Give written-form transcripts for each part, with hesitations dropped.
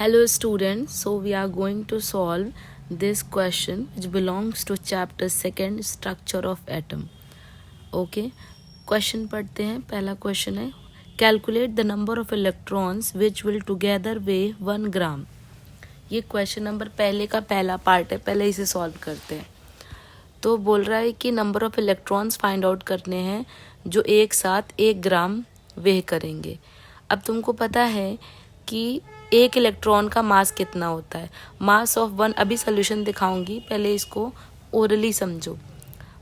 Hello students, so we are going to solve this question which belongs to chapter 2 structure of atom. Okay, question पढ़ते हैं. पहला question है calculate the number of electrons which will together weigh 1 gram. ये question number पहले का पहला part है, पहले इसे सॉल्व करते हैं. तो बोल रहा है कि number of electrons find out करने हैं जो एक साथ 1 ग्राम वेह करेंगे. अब तुमको पता है कि एक इलेक्ट्रॉन का मास कितना होता है. मास ऑफ वन, अभी सोल्यूशन दिखाऊंगी, पहले इसको ओरली समझो.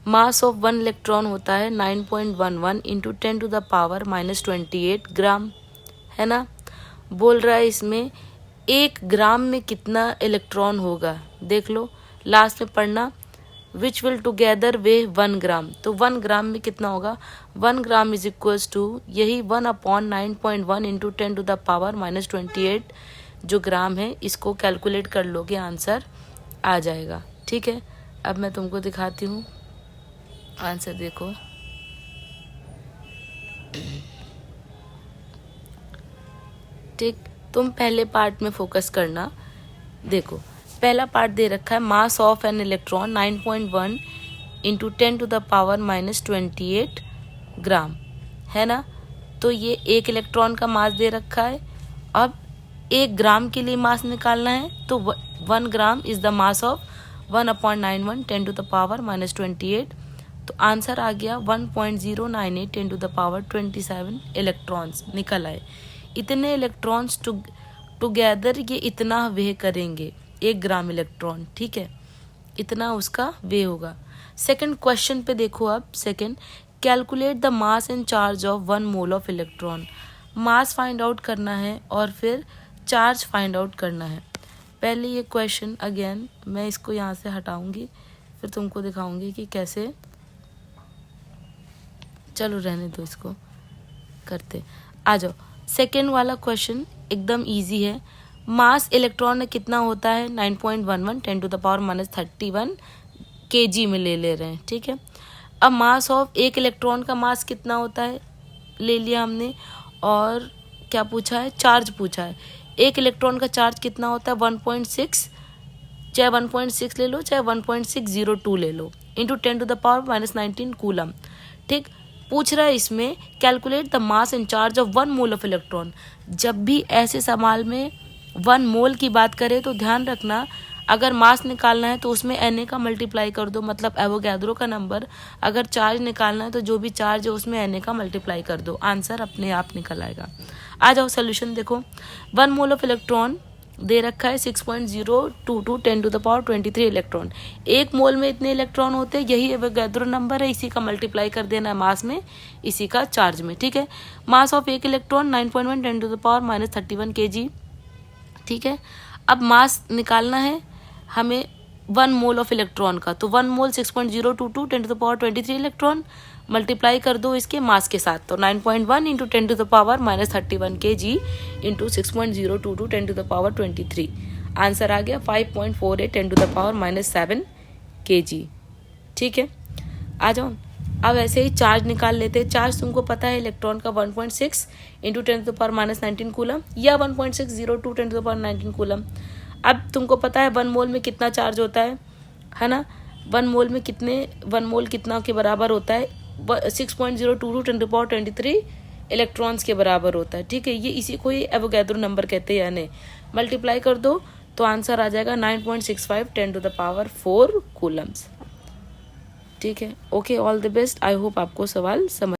मास ऑफ वन इलेक्ट्रॉन होता है 9.11 into 10 to the power -28 gram, है ना. बोल रहा है इसमें 1 ग्राम में कितना इलेक्ट्रॉन होगा. देख लो लास्ट में पढ़ना, विच विल टुगेदर वे 1 ग्राम. तो 1 ग्राम में कितना होगा. 1 ग्राम इज इक्वल्स टू यही 1/9.1 इंटू 10 टू द पावर -28 जो ग्राम है. इसको कैलकुलेट कर लोगे, आंसर आ जाएगा. ठीक है, अब मैं तुमको दिखाती हूँ आंसर. देखो ठीक, तुम पहले पार्ट में फोकस करना. देखो पहला पार्ट दे रखा है mass of an electron 9.1 into 10 to the power -28 gram, है ना. तो ये एक इलेक्ट्रॉन का मास दे रखा है. अब 1 ग्राम के लिए मास निकालना है, तो 1 gram is the mass of 1/91 10 to the power -28. तो आंसर आ गया 1.098 10 टू द पावर 27 इलेक्ट्रॉन्स निकल आए. इतने इलेक्ट्रॉन्स टुगेदर ये इतना वेह करेंगे 1 ग्राम इलेक्ट्रॉन. ठीक है, इतना उसका वे होगा. सेकंड क्वेश्चन पे देखो. अब second, calculate the mass and charge of 1 mole of electron. Mass find out करना है और फिर चार्ज फाइंड आउट करना है. पहले ये क्वेश्चन अगेन मैं इसको यहाँ से हटाऊंगी, फिर तुमको दिखाऊंगी कि कैसे. चलो रहने दो, इसको करते. आ जाओ, सेकेंड वाला क्वेश्चन एकदम ईजी है. मास इलेक्ट्रॉन में कितना होता है 9.11 10 टू द पावर -31 kg में ले रहे हैं. ठीक है, अब मास ऑफ एक इलेक्ट्रॉन का मास कितना होता है ले लिया हमने. और क्या पूछा है, चार्ज पूछा है. एक इलेक्ट्रॉन का चार्ज कितना होता है 1.6, चाहे 1.6 ले लो चाहे 1.602 ले लो, into 10 to the power -19 coulomb. ठीक, पूछ रहा है इसमें calculate the mass and charge of 1 mole of electron. जब भी ऐसे सवाल में 1 मोल की बात करें तो ध्यान रखना, अगर मास निकालना है तो उसमें Na का मल्टीप्लाई कर दो, मतलब एवोगैड्रो का नंबर. अगर चार्ज निकालना है तो जो भी चार्ज है उसमें Na का मल्टीप्लाई कर दो, आंसर अपने आप निकल आएगा. आ जाओ सोल्यूशन देखो. 1 मोल ऑफ इलेक्ट्रॉन दे रखा है 6.022 10 टू द पावर 23 इलेक्ट्रॉन. 1 मोल में इतने इलेक्ट्रॉन होते हैं, यही एवोगैड्रो नंबर है. इसी का मल्टीप्लाई कर देना है मास में, इसी का चार्ज में. ठीक है, मास ऑफ एक electron 9.1 10 to the power -31 kg. ठीक है, अब मास निकालना है हमें 1 मोल ऑफ इलेक्ट्रॉन का. तो 1 mole 6.022 10 to the power 23 electron, multiply कर दो इसके मास के साथ. तो 9.1 into 10 to the power -31 kg into 6.022 10 to the power 23. Answer आ गया 5.48 10 टू द पावर -7 kg. ठीक है, आ जाओ. अब ऐसे ही चार्ज निकाल लेते हैं. चार्ज तुमको पता है इलेक्ट्रॉन का 1.6 into 10 to the power -19 coulomb या 1.602 10 टू द पावर 19 कूलम. अब तुमको पता है 1 मोल में कितना चार्ज होता है ना. 1 मोल में 1 मोल कितना के बराबर होता है 6.022 10 टू द पावर 23 इलेक्ट्रॉन्स के बराबर होता है. ठीक है, ये इसी को ही एवोगैड्रो नंबर कहते हैं. यानी मल्टीप्लाई कर दो तो आंसर आ जाएगा 9.65 10 टू द पावर 4 कूलम्स. ठीक है, okay, all the best. I hope आपको सवाल समझ